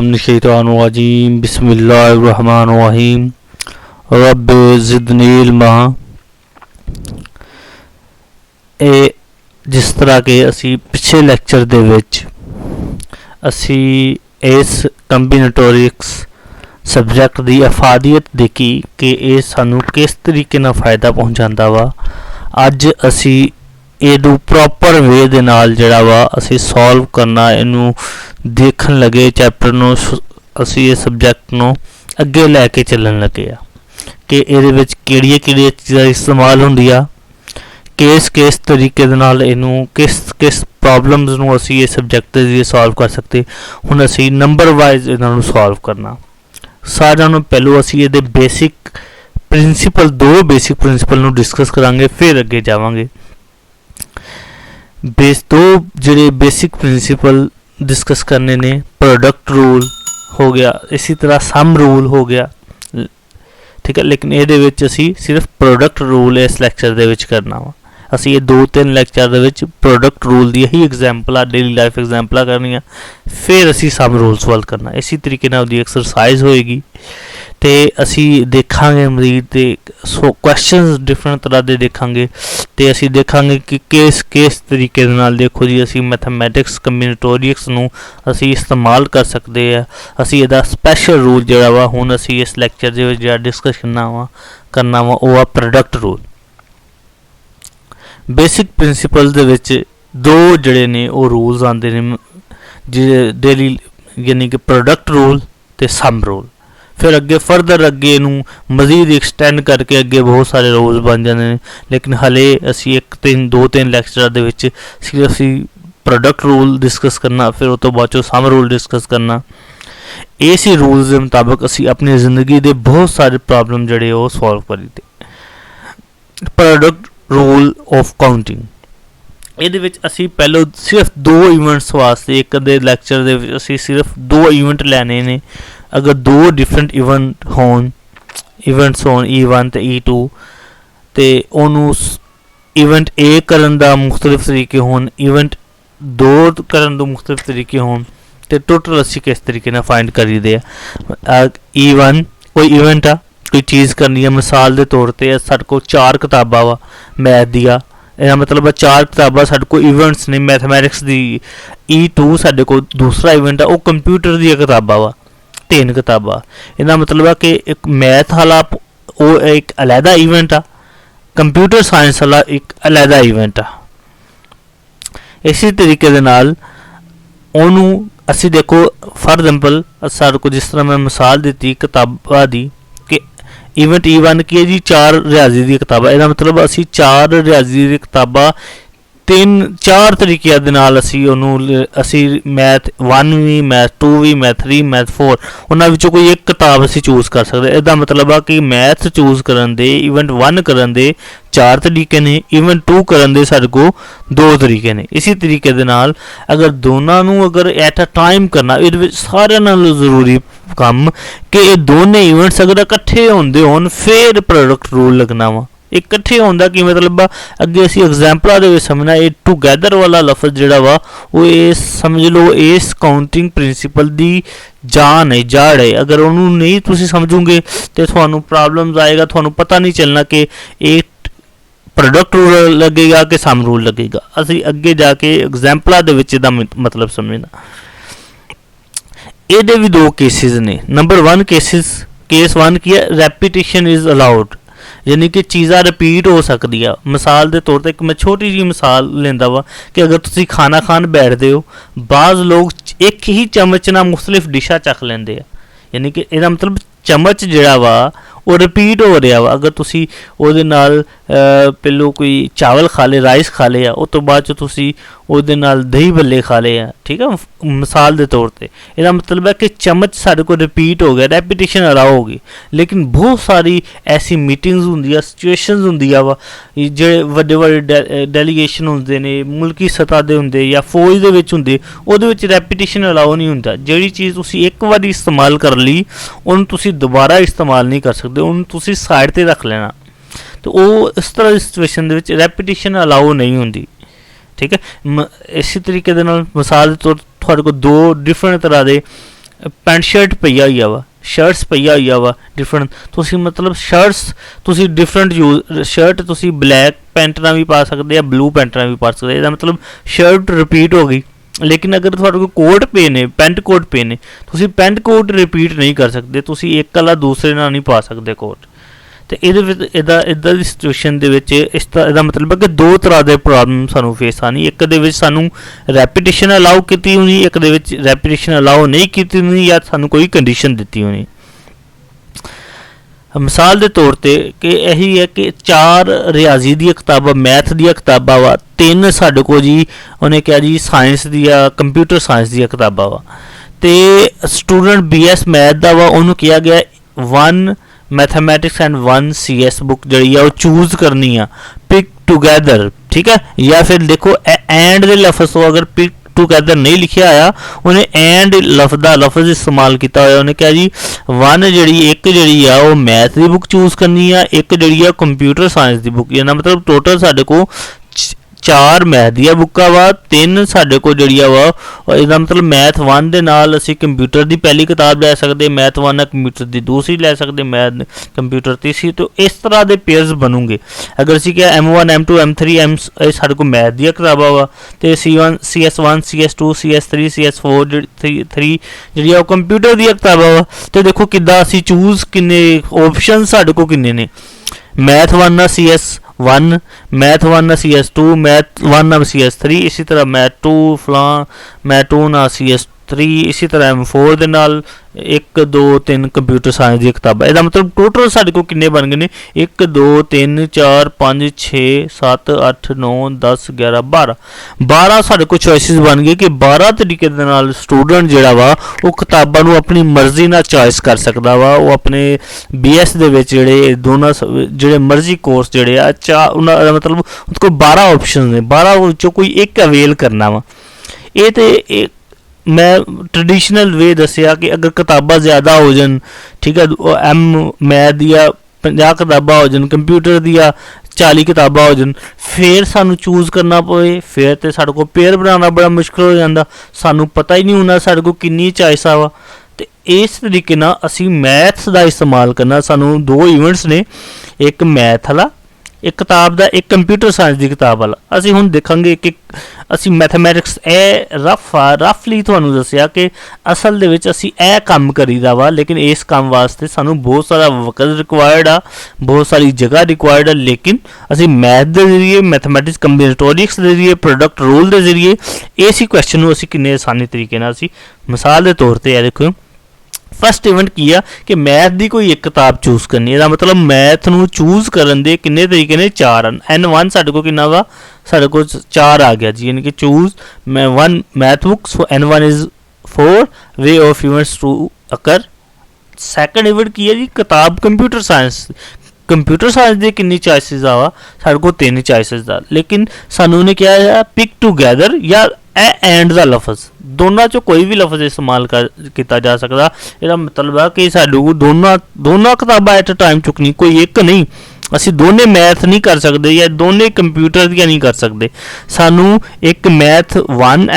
शैतानुरजीम बिस्मिल्लाहिर्रहमानिर्रहीम रब्बि ज़िदनी इल्मा। जिस तरह के असी पिछले लैक्चर दे विच असी इस कंबिनेटोरिक्स सबजैक्ट की अफादियत देखी कि ये सानू किस तरीके नाल फायदा पहुँचाता वा। अज असी इनू प्रॉपर वे दे नाल जिहड़ा वा असी सॉल्व करना इनू देखन लगे चैप्टर नू असी इस सबजैक्ट नू अगे लैके चलन लगे आ कि इहदे विच किहड़ियां चीज़ां इस्तेमाल हुंदियां, किस तरीके दे नाल इनू किस प्रॉब्लम्स नू असी इस सबजैक्ट दे सॉल्व कर सकते। हुण असी नंबर वाइज इन्हां नू सॉल्व करना। सारिआं नू पहलों असी इहदे बेसिक प्रिंसीपल दो बेसिक प्रिंसीपल नू डिस्कस करांगे, फिर अगे जावांगे। दो जिहड़े बेसिक प्रिंसीपल डिस्कस करने ने, प्रोडक्ट रूल हो गया, इसी तरह सम रूल हो गया, ठीक है। लेकिन ये असी सिर्फ प्रोडक्ट रूल इस लैक्चर दे विच करना वा। असी ये 2-3 lecture they which product rule the he example daily life example करनी, फिर असी सम रूल सॉल्व करना। इसी तरीके नाल दी एक्सरसाइज होएगी ते असी देखांगे मरीज दे क्वेश्चनस डिफरेंट तरह दे देखांगे ते असी देखांगे कि किस तरीके दे नाल देखो जी असी मैथमैटिक्स कंबिनेटोरिक्स नू असी इस्तेमाल कर सकते हैं। असी इहदा स्पैशल रूल जिहड़ा वा हुण असी इस लैक्चर दे विच जिहड़ा डिस्कस करना वा ओह आ प्रोडक्ट रूल। बेसिक प्रिंसीपल दे विच दो जिहड़े ने ओह रूल्स आंदे ने जिहड़े डेली, यानी कि प्रोडक्ट रूल ते सम रूल। फिर अगे फर्दर अगे नू मजीद एक्सटेंड करके अगे बहुत सारे रूल्स बन जाते हैं। लेकिन हले असी 2-3 लैक्चर दे विच सिर्फ असी प्रोडक्ट रूल डिस्कस करना, फिर उस तो बाद चो सम रूल डिस्कस करना। इसी रूल्स के मुताबिक असी अपनी जिंदगी के बहुत सारे प्रॉब्लम जड़े वो सॉल्व करी दे। प्रोडक्ट रूल ऑफ काउंटिंग ये असी पहले सिर्फ 2 इवेंट्स वास्ते एक दे लैक्चर दे विच असी सिर्फ 2 इवेंट लैने ने। अगर 2 डिफरेंट इवेंट्स होन E1 ते E2 ते ओनू इवेंट ए करन दा मुख्तलिफ तरीके होन, इवेंट 2 करन दे मुख्तलिफ तरीके होन ते टोटल असी किस तरीके नाल फाइंड करी दे। E1 कोई इवेंट आ, कोई चीज़ करनी है। मिसाल के तौर पर साढ़े को 4 किताबां वा मैथ दिया, यह मतलब 4 किताबां साढ़े को इवेंट्स ने मैथमैटिक्स दी। E2 साढ़े को दूसरा इवेंट आ, वो कंप्यूटर दी किताबां वा 3 किताबां। इसका मतलब है कि एक मैथ वाला वो एक अलहदा इवेंट आ, कंप्यूटर साइंस वाला एक अलहदा इवेंट आ। इसी तरीके दे नाल ओनू असी देखो फॉर एग्जांपल साढ़े को जिस तरह मैं मिसाल दी किताबां दी कि इवेंट E1 की है जी 4 रियाजी दी किताबां। इसका मतलब असी 4 रियाजी दी किताबां 3-4 तरीके दे नाल असी ओनू असी मैथ 1 भी, मैथ 2 भी, मैथ 3, मैथ 4 उन्हां विचों कोई एक किताब असी चूज कर सकते। इसका मतलब है कि मैथ चूज करन दे, इवेंट 1 करन दे 4 तरीके ने, इवेंट 2 करन दे साडे को 2 तरीके ने। इसी तरीके दे नाल अगर दोनों नू अगर एट अ टाइम करना, इहदे विच सारिआं नालों जरूरी काम कि ये दोनों इवेंट्स अगर इकट्ठे होंदे होन फिर प्रोडक्ट रूल लगना वा। इकट्ठे होंदा की मतलब अगे असी एग्जाम्पल दे विच समझना ये टूगैदर वाला लफ्ज जिहड़ा वा वो ये समझ लो इस काउंटिंग प्रिंसीपल दी जान है, जड़ है। अगर उन्होंने नहीं तुसी समझोगे तो थानू प्रॉब्लम्स आएगा, थानू पता नहीं चलना कि एक प्रोडक्ट रूल लगेगा कि सम रूल लगेगा। असी अगे जाके एग्जाम्पल दे विच इहदा मतलब समझना। ये भी 2 केसिस ने। नंबर 1 केस 1 की है रैपीटिशन इज़ अलाउड, यानी कि चीज़ां रिपीट हो सकती है। मिसाल के तौर पर एक मैं छोटी जी मिसाल लेंदा वा कि अगर तुसी खाना खान बैठते हो, बाज़ लोग एक ही चम्मच नाल मुख्तलिफ डिशां चख लेंदे आ, यानी कि इसका मतलब चम्मच जिहड़ा वा वो रिपीट हो रहा वा। अगर तुसी उहदे नाल पहलों कोई चावल खा ले, राइस खा लिया, उस तो बाद तुसी उहदे नाल दही भल्ले खा ले, ठीक है मिसाल के तौर पर। इसका मतलब है कि चम्मच साढ़े को रिपीट हो गया, रैपीटिशन अलाउ होगी। लेकिन बहुत सारी ऐसी मीटिंग्स होंदियां, सिचुएशनस होंदियां वा जे वड्डे वड्डे डेलीगेशन होंदे ने, मुल्की सतह दे होंदे या फौज दे विच होंदे, उहदे विच रैपीटिशन अलाउ नहीं होंदा। जिहड़ी चीज़ तुसी एक बारी इस्तेमाल कर ली उन्होंने तुसी दोबारा इस्तेमाल नहीं कर सकते, उन्होंने तुसी साइड ते रख लेना। तो वो इस तरह की सिचुएशन दे विच रैपीटिशन अलाउ नहीं होंदी, ठीक है। इसी तरीके दे नाल मिसाल के तौर थोड़े को 2 डिफरेंट तरह के ਪੈਂਟ ਸ਼ਰਟ ਪਈਆ ਹੋਈਆ ਵਾ, ਸ਼ਰਟਸ ਪਈਆ ਹੋਈਆ ਵਾ ਡਿਫਰੈਂਟ, ਤੁਸੀਂ ਮਤਲਬ ਸ਼ਰਟਸ ਤੁਸੀਂ ਡਿਫਰੈਂਟ ਯੂਜ਼, ਸ਼ਰਟ ਤੁਸੀਂ ਬਲੈਕ ਪੈਂਟ ਨਾਲ ਵੀ ਪਾ ਸਕਦੇ ਆ, ਬਲੂ ਪੈਂਟ ਨਾਲ ਵੀ ਪਾ ਸਕਦੇ, ਇਹਦਾ ਮਤਲਬ ਸ਼ਰਟ ਰਿਪੀਟ ਹੋ ਗਈ। ਲੇਕਿਨ ਅਗਰ ਤੁਹਾਡੇ ਕੋਲ ਕੋਟ ਪਏ ਨੇ, ਪੈਂਟ ਕੋਟ ਪਏ ਨੇ, ਤੁਸੀਂ ਪੈਂਟ ਕੋਟ ਰਿਪੀਟ ਨਹੀਂ ਕਰ ਸਕਦੇ, ਤੁਸੀਂ ਇੱਕ ਵਾਲਾ ਦੂਸਰੇ ਨਾਲ ਨਹੀਂ ਪਾ ਸਕਦੇ ਕੋਟ। ਤੇ ਇਹਦੇ ਵਿੱਚ ਇੱਦਾਂ ਦੀ ਸਿਚੁਏਸ਼ਨ ਦੇ ਵਿੱਚ ਇਹਦਾ ਮਤਲਬ ਹੈ ਕਿ ਦੋ ਤਰ੍ਹਾਂ ਦੇ ਪ੍ਰੋਬਲਮ ਸਾਨੂੰ ਫੇਸ ਆਣੀ। ਇੱਕ ਦੇ ਵਿੱਚ ਸਾਨੂੰ ਰੈਪੀਟੇਸ਼ਨ ਅਲਾਉ ਕੀਤੀ ਹੋਣੀ, ਇੱਕ ਦੇ ਵਿੱਚ ਰੈਪੀਟੇਸ਼ਨ ਅਲਾਉ ਨਹੀਂ ਕੀਤੀ ਹੋਣੀ, ਜਾਂ ਸਾਨੂੰ ਕੋਈ ਕੰਡੀਸ਼ਨ ਦਿੱਤੀ ਹੋਣੀ। ਮਿਸਾਲ ਦੇ ਤੌਰ ਤੇ ਕਿ ਇਹੀ ਹੈ ਕਿ 4 ਰਿਆਜ਼ੀ ਦੀਆਂ ਕਿਤਾਬਾਂ, ਮੈਥ ਦੀਆਂ ਕਿਤਾਬਾਂ ਵਾ, 3 ਸਾਡੇ ਕੋਲ ਜੀ ਉਹਨੇ ਕਿਹਾ ਜੀ ਸਾਇੰਸ ਦੀਆਂ, ਕੰਪਿਊਟਰ ਸਾਇੰਸ ਦੀਆਂ ਕਿਤਾਬਾਂ ਵਾ। ਤੇ ਸਟੂਡੈਂਟ BS ਮੈਥ ਦਾ ਵਾ, ਉਹਨੂੰ ਕਿਹਾ ਗਿਆ 1 मैथमेटिक्स एंड 1 CS बुक जी वो चूज करनी है पिक टूगैदर, ठीक है। या फिर देखो एंड दे लफ्ज़ तो अगर पिक टूगैदर नहीं लिखा आया, उन्हें एंड लफ्ज़ इस्तेमाल किया होया, उन्हें क्या जी 1 जी एक जी वो मैथ की बुक चूज करनी है, एक जी कंप्यूटर साइंस की बुक, यानी मतलब टोटल साढ़े को 4 मैथ दी बुक्कां वा, 3 साढ़े को जी वा इसका मतलब मैथ 1 दे नाल असीं कंप्यूटर की पहली किताब लै सकते, मैथ 1 कंप्यूटर की दूसरी लै सकते, मैथ कंप्यूटर तीसरी। तो इस तरह के पेयर्स बनूंगे। अगर असीं क्या M1 M2 M3 साढ़े को मैथ दी किताबां वा, तो C1 CS1 CS2 CS3 CS4 3 जी कंप्यूटर दी किताबां वा। तो देखो किद्दां असीं चूज किन्ने ऑप्शन साढ़े को किन्ने ने, math 1 CS1, math 1 CS2, math 1 CS3, इसी तरह मैथ 2 फलां, मैथ 2 ना CS3, इसी तरह M4 दे नाल 1 2 3 कंप्यूटर साइंस दी किताबां। इसदा मतलब टोटल साढ़े को किन्ने बन गए ने 1 2 3 4 5 6 7 8 9 10 11 12 साढ़े को चॉइसिस बन गए कि 12 तरीके दे नाल स्टूडेंट जिहड़ा वा वो किताबां नूं अपनी मर्जी नाल चॉइस कर सकदा वा। वो अपने BS दे विच जिहड़े दोनों जिहड़े मर्जी कोर्स जिहड़े आ उन्हां दा मतलब उहदे कोल 12 ऑप्शन ने, 12 विचों कोई एक अवेल करना वा। ये ते मैं ट्रडिशनल वे दसिया कि अगर किताबां ज़्यादा हो जान, ठीक है, मैथ दिया 50 किताबां हो जान, कंप्यूटर दिया 40 किताबां हो जान, फिर सानू चूज करना पवे, फिर तो साढ़े को पेयर बनाना बड़ा मुश्किल हो जाता, सानू पता ही नहीं होना साढ़े को किन्नी चॉइसां वा। तो इस तरीके नाल असीं मैथ्स का इस्तेमाल करना। सानू 2 इवेंट्स ने, एक मैथ वाला एक किताब का, एक कंप्यूटर साइंस की किताब वाला। असीं हुण देखांगे कि असीं मैथमैटिक्स रफली तुहानूं दस्सिया कि असल दे विच असीं काम करीदा वा, लेकिन इस काम वास्ते सानूं बहुत सारा वक्त रिक्वायर्ड आ, बहुत सारी जगह रिक्वायर्ड आ। लेकिन असीं मैथ के जरिए, मैथमैटिक्स कंबिनेटोरिक्स के जरिए, प्रोडक्ट रूल के जरिए इस क्वेश्चन नूं असीं किन्ने आसानी तरीके नाल असीं मिसाल के तौर पर देखो फस्ट इवेंट किया कि मैथ की कोई एक किताब चूज करनी है। मतलब मैथ नूं चूज करन दे किन्ने तरीके ने 4 N1 साढ़े को किन्ना वा, साढ़े को 4 आ गया जी, यानी कि choose 1 math book, so N1 is 4 way of events to occur. Second event की है जी किताब कंप्यूटर साइंस की किन्नी चॉइसिस आवा, साढ़े को 3 चॉइसिस दा, लेकिन सानू ने क्या है पिक टूगैदर या एंड का लफ्ज़, दोनों चो कोई भी लफ्ज़ इस्तेमाल किया जा सकता। इसका मतलब है कि साडू दोनों किताबां एट टाइम चुकनी, कोई एक नहीं। असी दोने मैथ नहीं कर सकते या दोने कंप्यूटर दियां नहीं कर सकते। सानू एक मैथ 1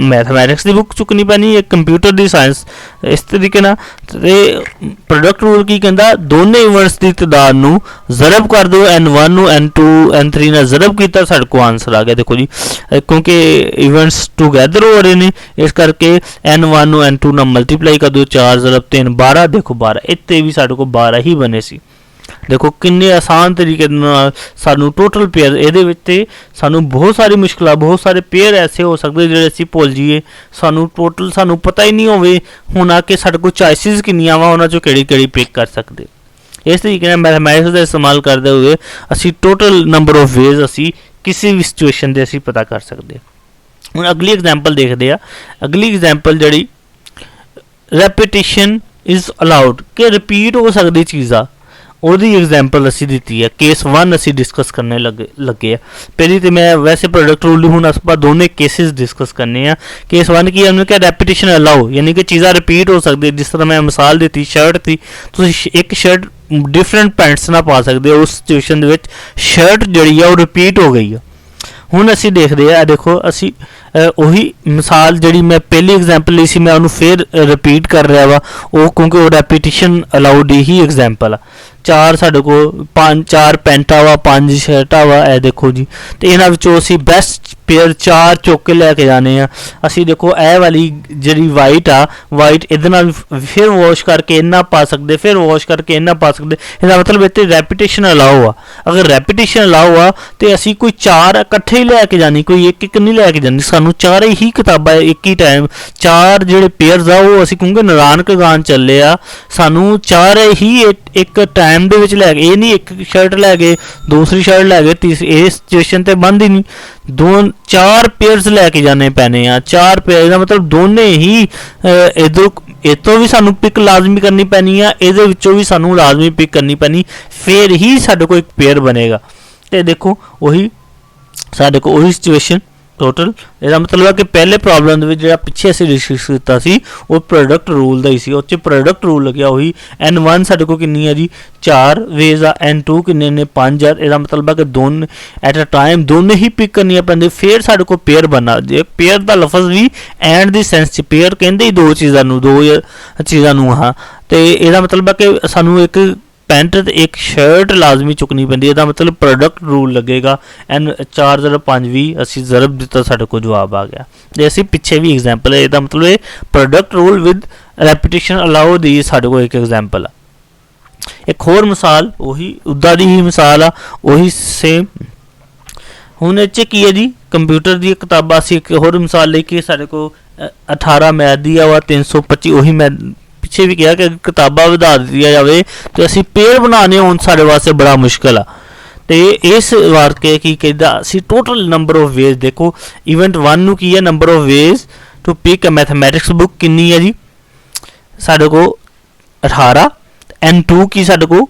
मैथमैटिक्स की बुक चुकनी पैनी, एक कंप्यूटर की साइंस। इस तरीके ना प्रोडक्ट रूल की कहता, दोने इवेंट्स की तादाद नूं ज़रब कर दो, N1 नूं N2 N3 नाल ज़रब किया, साडे को आंसर आ गया। देखो जी क्योंकि इवेंट्स टूगैदर हो रहे हैं, इस करके N1 नूं N2 नाल मल्टीप्लाई कर दो, 4 ज़रब 3 12, देखो 12, इत्ते भी साडे को 12 ही बने सी। देखो किन्ने आसान तरीके सानू टोटल पेयर ये सानू बहुत सारी मुश्किल, बहुत सारे पेयर ऐसे हो सकते जो असी भुल जाइए, सानू टोटल सानू पता ही नहीं होवे होना कि साडे को चॉइसिस किन्नियां वा, उन्हां चों किहड़ी पिक कर सकते। इस तरीके मैथमैटिक्स का इस्तेमाल करते हुए असी टोटल नंबर ऑफ वेज असी किसी भी सिचुएशन दे असी पता कर सकते। हुण अगली एग्जाम्पल देखते हैं। अगली एग्जाम्पल जी रैपीटिशन इज अलाउड, कि रिपीट हो सकती चीज़ा, ਉਹਦੀ एग्जाम्पल असी दी है। केस 1 असी डिस्कस करने लगे हैं। पहली तो मैं वैसे प्रोडक्ट रूल हूँ आप दोनों केसेस डिस्कस करने हैं। केस 1 की उन्होंने क्या रैपीटिशन अलाउ, यानी कि चीज़ा रिपीट हो सकती है। जिस तरह मैं मिसाल दी शर्ट थी, तो एक शर्ट डिफरेंट पैंट्स ना पा सकते, उस सिचुएशन शर्ट जी है वो रिपीट हो गई है। ਹੁਣ ਅਸੀਂ ਦੇਖਦੇ ਆ, ਦੇਖੋ ਅਸੀਂ ਉਹੀ ਮਿਸਾਲ ਜਿਹੜੀ ਮੈਂ ਪਹਿਲੀ ਐਗਜ਼ਾਮਪਲ ਲਈ ਸੀ ਮੈਂ ਉਹਨੂੰ ਫਿਰ ਰਿਪੀਟ ਕਰ ਰਿਹਾ ਵਾ, ਉਹ ਕਿਉਂਕਿ ਉਹ ਰੈਪੀਟੀਸ਼ਨ ਅਲਾਉਡ ਹੀ ਐਗਜ਼ਾਮਪਲ ਆ। 4 ਸਾਡੇ ਕੋਲ 4 ਪੈਂਟਾਂ ਵਾ, 5 ਸ਼ਰਟਾਂ ਵਾ, ਇਹ ਦੇਖੋ ਜੀ। ਤੇ ਇਹਨਾਂ ਵਿੱਚੋਂ ਅਸੀਂ ਬੈਸਟ ਪੇਅਰ 4 ਚੁੱਕ ਕੇ ਲੈ ਕੇ ਜਾਣੇ ਆ। ਅਸੀਂ ਦੇਖੋ ਇਹ ਵਾਲੀ ਜਿਹੜੀ ਵਾਈਟ ਆ, ਵਾਈਟ ਇਹਦੇ ਨਾਲ ਫਿਰ ਵਾਸ਼ ਕਰਕੇ ਇਹਨਾਂ ਪਾ ਸਕਦੇ, ਫਿਰ ਵਾਸ਼ ਕਰਕੇ ਇਹਨਾਂ ਪਾ ਸਕਦੇ। ਇਹਦਾ ਮਤਲਬ ਇੱਥੇ ਰੈਪੀਟੀਸ਼ਨ ਅਲਾਉ ਆ। ਅਗਰ ਰੈਪੀਟੀਸ਼ਨ ਅਲਾਉ ਆ ਤੇ ਅਸੀਂ ਕੋਈ 4 ਇਕੱਠੇ ਹੀ ਲੈ ਕੇ ਜਾਣੀ, ਕੋਈ ਇੱਕ ਨਹੀਂ ਲੈ ਕੇ ਜਾਣੀ। ਸਾਨੂੰ 4 ਹੀ ਕਿਤਾਬਾਂ ਇੱਕ ਹੀ ਟਾਈਮ, 4 ਜਿਹੜੇ ਪੇਅਰਸ ਆ ਉਹ ਅਸੀਂ ਕਿਉਂਕਿ ਨਾਰਾਇਣ ਗਾਨ ਚੱਲੇ ਆ, ਸਾਨੂੰ 4 ਹੀ ਇੱਕ ਟਾਈਮ ਦੇ ਵਿੱਚ ਲੈ ਕੇ, ਇਹ ਨਹੀਂ ਇੱਕ ਸ਼ਰਟ ਲੈ ਗਏ, ਦੂਸਰੀ ਸ਼ਰਟ ਲੈ ਗਏ, ਤੀਸਰੀ, ਇਹ ਸਿਚੁਏਸ਼ਨ ਤੇ ਬੰਦ ਹੀ ਨਹੀਂ। 4 ਪੇਅਰਸ ਲੈ ਕੇ ਜਾਣੇ ਪੈਣੇ ਆ। 4 ਪੇਅਰ ਦਾ ਮਤਲਬ ਦੋਨੇ ਹੀ ਇਹ ਤੋਂ ਵੀ ਸਾਨੂੰ ਪਿਕ ਲਾਜ਼ਮੀ ਕਰਨੀ ਪੈਣੀ ਆ, ਇਹਦੇ ਵਿੱਚੋਂ ਵੀ ਸਾਨੂੰ ਲਾਜ਼ਮੀ ਪਿਕ ਕਰਨੀ ਪੈਣੀ, ਫਿਰ ਹੀ ਸਾਡੇ ਕੋਲ ਇੱਕ ਪੇਅਰ ਬਣੇਗਾ। ਤੇ ਦੇਖੋ ਉਹੀ ਸਾਡੇ ਕੋਲ ਉਹੀ ਸਿਚੁਏਸ਼ਨ ਟੋਟਲ। ਇਹਦਾ ਮਤਲਬ ਹੈ ਕਿ ਪਹਿਲੇ ਪ੍ਰੋਬਲਮ ਦੇ ਵਿੱਚ ਜਿਹੜਾ ਪਿੱਛੇ ਅਸੀਂ ਡਿਸਕਸ ਕੀਤਾ ਸੀ ਉਹ ਪ੍ਰੋਡਕਟ ਰੂਲ ਦਾ ਹੀ ਸੀ, ਉਹ 'ਚ ਪ੍ਰੋਡਕਟ ਰੂਲ ਲੱਗਿਆ ਉਹੀ। N1 ਸਾਡੇ ਕੋਲ ਕਿੰਨੀ ਹੈ ਜੀ 4 ਵੇਜ਼ ਆ, N2 ਕਿੰਨੇ ਨੇ 5 ਆ। ਇਹਦਾ ਮਤਲਬ ਹੈ ਕਿ ਦੋਨੇ ਐਟ ਅ ਟਾਈਮ ਦੋਨੇ ਹੀ ਪਿਕ ਕਰਨੀਆਂ ਪੈਂਦੀਆਂ, ਫਿਰ ਸਾਡੇ ਕੋਲ ਪੇਅਰ ਬਣਨਾ। ਜੇ ਪੇਅਰ ਦਾ ਲਫ਼ਜ਼ ਵੀ ਐਂਡ ਦੀ ਸੈਂਸ 'ਚ, ਪੇਅਰ ਕਹਿੰਦੇ ਹੀ ਦੋ ਚੀਜ਼ਾਂ ਨੂੰ ਹਾਂ। ਤੇ ਇਹਦਾ ਮਤਲਬ ਹੈ ਕਿ ਸਾਨੂੰ ਇੱਕ ਪੈਂਟ ਤੇ ਇੱਕ ਸ਼ਰਟ ਲਾਜ਼ਮੀ ਚੁੱਕਣੀ ਪੈਂਦੀ। ਇਹਦਾ ਮਤਲਬ ਪ੍ਰੋਡਕਟ ਰੂਲ ਲੱਗੇਗਾ। 4 0 5 ਵੀ ਅਸੀਂ ਜ਼ਰਬ ਦਿੱਤਾ, ਸਾਡੇ ਕੋਲ ਜਵਾਬ ਆ ਗਿਆ। ਜੇ ਅਸੀਂ ਪਿੱਛੇ ਵੀ ਐਗਜ਼ਾਮਪਲ ਹੈ, ਇਹਦਾ ਮਤਲਬ ਇਹ product rule with repetition allow ਦੀ ਸਾਡੇ ਕੋਲ ਇੱਕ ਐਗਜ਼ਾਮਪਲ ਆ। ਇੱਕ ਹੋਰ ਮਿਸਾਲ ਉਹੀ ਉੱਦਾਂ ਦੀ ਹੀ ਮਿਸਾਲ ਆ, ਉਹੀ ਸੇਮ। ਹੁਣ ਇਹ 'ਚ ਕੀ ਹੈ ਜੀ, ਕੰਪਿਊਟਰ ਦੀ ਕਿਤਾਬਾਂ ਅਸੀਂ ਇੱਕ ਹੋਰ ਮਿਸਾਲ ਲਈ ਕਿ ਸਾਡੇ ਕੋਲ 18 ਮੈਥ ਦੀ ਆ ਵਾ, 325 ਉਹੀ ਮੈਂ ਪਿੱਛੇ ਵੀ ਕਿਹਾ ਕਿ ਕਿਤਾਬਾਂ ਵਧਾ ਦਿੱਤੀਆਂ ਜਾਵੇ ਤੇ ਅਸੀਂ ਪੇਅਰ ਬਣਾਉਣੇ ਹੋਣ ਸਾਡੇ ਵਾਸਤੇ ਬੜਾ ਮੁਸ਼ਕਿਲ ਆ। ਤੇ ਇਸ ਵਾਰ ਕੀ ਕਹਿੰਦਾ ਅਸੀਂ ਟੋਟਲ ਨੰਬਰ ਆਫ ਵੇਜ਼ ਦੇਖੋ। ਇਵੈਂਟ 1 ਨੂੰ ਕੀ ਹੈ, number of ways to pick a mathematics book ਕਿੰਨੀ ਹੈ ਜੀ ਸਾਡੇ ਕੋਲ 18। N2 ਕੀ ਸਾਡੇ ਕੋਲ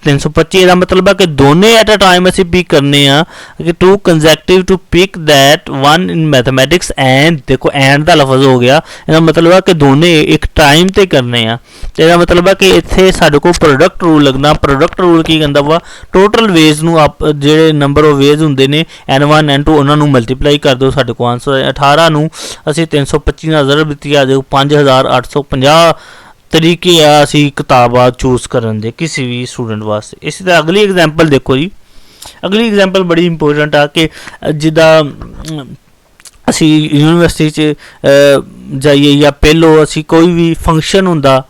325। ਇਹਦਾ ਮਤਲਬ ਹੈ ਕਿ ਦੋਨੇ ਐਟ ਅ ਟਾਈਮ ਅਸੀਂ ਪਿਕ ਕਰਨੇ ਆ ਕਿ 2 consecutive to pick that 1 in mathematics and. ਦੇਖੋ ਐਂਡ ਦਾ ਲਫ਼ਜ਼ ਹੋ ਗਿਆ, ਇਹਦਾ ਮਤਲਬ ਹੈ ਕਿ ਦੋਨੇ ਇੱਕ ਟਾਈਮ ਤੇ ਕਰਨੇ ਆ। ਤੇ ਇਹਦਾ ਮਤਲਬ ਹੈ ਕਿ ਇੱਥੇ ਸਾਡੇ ਕੋਲ ਪ੍ਰੋਡਕਟ ਰੂਲ ਲੱਗਣਾ। ਪ੍ਰੋਡਕਟ ਰੂਲ ਕੀ ਕਹਿੰਦਾ ਵਾ, ਟੋਟਲ ਵੇਜ਼ ਨੂੰ ਜਿਹੜੇ ਨੰਬਰ ਆਫ ਵੇਜ਼ ਹੁੰਦੇ ਨੇ N1 N2 ਉਹਨਾਂ ਨੂੰ ਮਲਟੀਪਲਾਈ ਕਰ ਦਿਓ, ਸਾਡੇ ਕੋਲ ਆਨਸਰ 18 ਨੂੰ ਅਸੀਂ 325 ਨਾਲ ਜ਼ਰਬ ਦਿੱਤੀ ਆ ਜਾਓ 5850 ਤਰੀਕੇ ਆ ਅਸੀਂ ਕਿਤਾਬਾਂ ਚੂਜ਼ ਕਰਨ ਦੇ ਕਿਸੇ ਵੀ ਸਟੂਡੈਂਟ ਵਾਸਤੇ। ਇਸੇ ਤਰ੍ਹਾਂ ਅਗਲੀ ਐਗਜ਼ਾਮਪਲ ਦੇਖੋ ਜੀ। ਅਗਲੀ ਐਗਜ਼ਾਮਪਲ ਬੜੀ ਇੰਪੋਰਟੈਂਟ ਆ ਕਿ ਜਿੱਦਾਂ ਅਸੀਂ ਯੂਨੀਵਰਸਿਟੀ 'ਚ ਜਾਈਏ ਜਾਂ ਪਹਿਲੋਂ ਅਸੀਂ ਕੋਈ ਵੀ ਫੰਕਸ਼ਨ ਹੁੰਦਾ,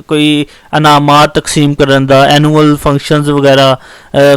ਕੋਈ ਇਨਾਮਾਤ ਤਕਸੀਮ ਕਰਨ ਦਾ, ਐਨੂਅਲ ਫੰਕਸ਼ਨਸ ਵਗੈਰਾ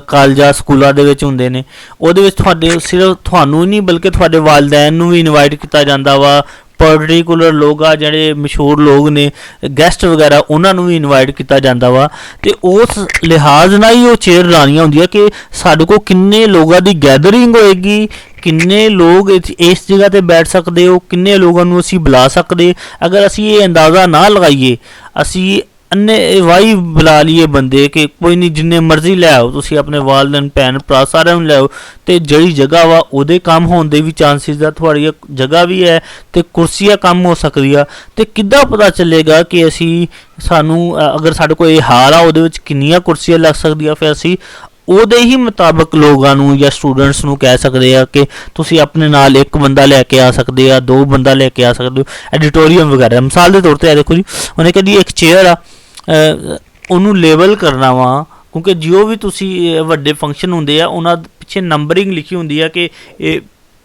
ਕਾਲਜਾਂ ਸਕੂਲਾਂ ਦੇ ਵਿੱਚ ਹੁੰਦੇ ਨੇ, ਉਹਦੇ ਵਿੱਚ ਤੁਹਾਡੇ ਸਿਰਫ ਤੁਹਾਨੂੰ ਨਹੀਂ ਬਲਕਿ ਤੁਹਾਡੇ ਵਾਲਿदैन ਨੂੰ ਵੀ ਇਨਵਾਈਟ ਕੀਤਾ ਜਾਂਦਾ ਵਾ। ਪਰਟੀਕੂਲਰ ਲੋਕ ਆ ਜਿਹੜੇ ਮਸ਼ਹੂਰ ਲੋਕ ਨੇ, ਗੈਸਟ ਵਗੈਰਾ, ਉਹਨਾਂ ਨੂੰ ਵੀ ਇਨਵਾਈਟ ਕੀਤਾ ਜਾਂਦਾ ਵਾ। ਤੇ ਉਸ ਲਿਹਾਜ਼ ਨਾਲ ਹੀ ਉਹ ਚੇਅਰ ਲਾਉਣੀਆਂ ਹੁੰਦੀਆਂ ਕਿ ਸਾਡੇ ਕੋਲ ਕਿੰਨੇ ਲੋਕਾਂ ਦੀ ਗੈਦਰਿੰਗ ਹੋਏਗੀ, ਕਿੰਨੇ ਲੋਕ ਇਸ ਜਗ੍ਹਾ ਤੇ ਬੈਠ ਸਕਦੇ ਹੋ, ਕਿੰਨੇ ਲੋਕਾਂ ਨੂੰ ਅਸੀਂ ਬੁਲਾ ਸਕਦੇ। ਅਗਰ ਅਸੀਂ ਇਹ ਅੰਦਾਜ਼ਾ ਨਾ ਲਗਾਈਏ, ਅਸੀਂ ਅੰਨੇ ਵਾਈ ਬੁਲਾ ਲਈਏ ਬੰਦੇ ਕਿ ਕੋਈ ਨਹੀਂ ਜਿੰਨੇ ਮਰਜ਼ੀ ਲੈ ਆਓ ਤੁਸੀਂ ਆਪਣੇ ਵਾਲਿदैन ਭੈਣ ਭਰਾ ਸਾਰਿਆਂ ਨੂੰ ਲੈ ਆਓ, ਤੇ ਜਿਹੜੀ ਜਗ੍ਹਾ ਵਾ ਉਹਦੇ ਕੰਮ ਹੋਣ ਦੇ ਵੀ ਚਾਂਸਿਸ ਆ, ਤੁਹਾਡੀ ਜਗ੍ਹਾ ਵੀ ਹੈ ਤੇ ਕੁਰਸੀਆਂ ਕੰਮ ਹੋ ਸਕਦੀਆਂ। ਤੇ ਕਿੱਦਾਂ ਪਤਾ ਚੱਲੇਗਾ ਕਿ ਅਸੀਂ ਸਾਨੂੰ ਅਗਰ ਸਾਡੇ ਕੋਲ ਇਹ ਹਾਲ ਆ ਉਹਦੇ ਵਿੱਚ ਕਿੰਨੀਆਂ ਕੁਰਸੀਆਂ ਲੱਗ ਸਕਦੀਆਂ, ਫਿਰ ਅਸੀਂ ਉਹਦੇ ਹੀ ਮੁਤਾਬਕ ਲੋਕਾਂ ਨੂੰ ਜਾਂ ਸਟੂਡੈਂਟਸ ਨੂੰ ਕਹਿ ਸਕਦੇ ਆ ਕਿ ਤੁਸੀਂ ਆਪਣੇ ਨਾਲ ਇੱਕ ਬੰਦਾ ਲੈ ਕੇ ਆ ਸਕਦੇ ਆ, 2 ਬੰਦਾ ਲੈ ਕੇ ਆ ਸਕਦੇ ਹੋ, ਐਡੀਟੋਰੀਅਮ ਵਗੈਰਾ। ਮਿਸਾਲ ਦੇ ਤੌਰ ਤੇ ਦੇਖੋ ਜੀ, ਉਹਨੇ ਕਹਿੰਦੀ ਇੱਕ ਚੇਅਰ ਆ, ਉਹਨੂੰ ਲੇਬਲ ਕਰਨਾ ਵਾ ਕਿਉਂਕਿ ਜੋ ਵੀ ਤੁਸੀਂ ਵੱਡੇ ਫੰਕਸ਼ਨ ਹੁੰਦੇ ਆ ਉਹਨਾਂ ਪਿੱਛੇ ਨੰਬਰਿੰਗ ਲਿਖੀ ਹੁੰਦੀ ਆ ਕਿ ਇਹ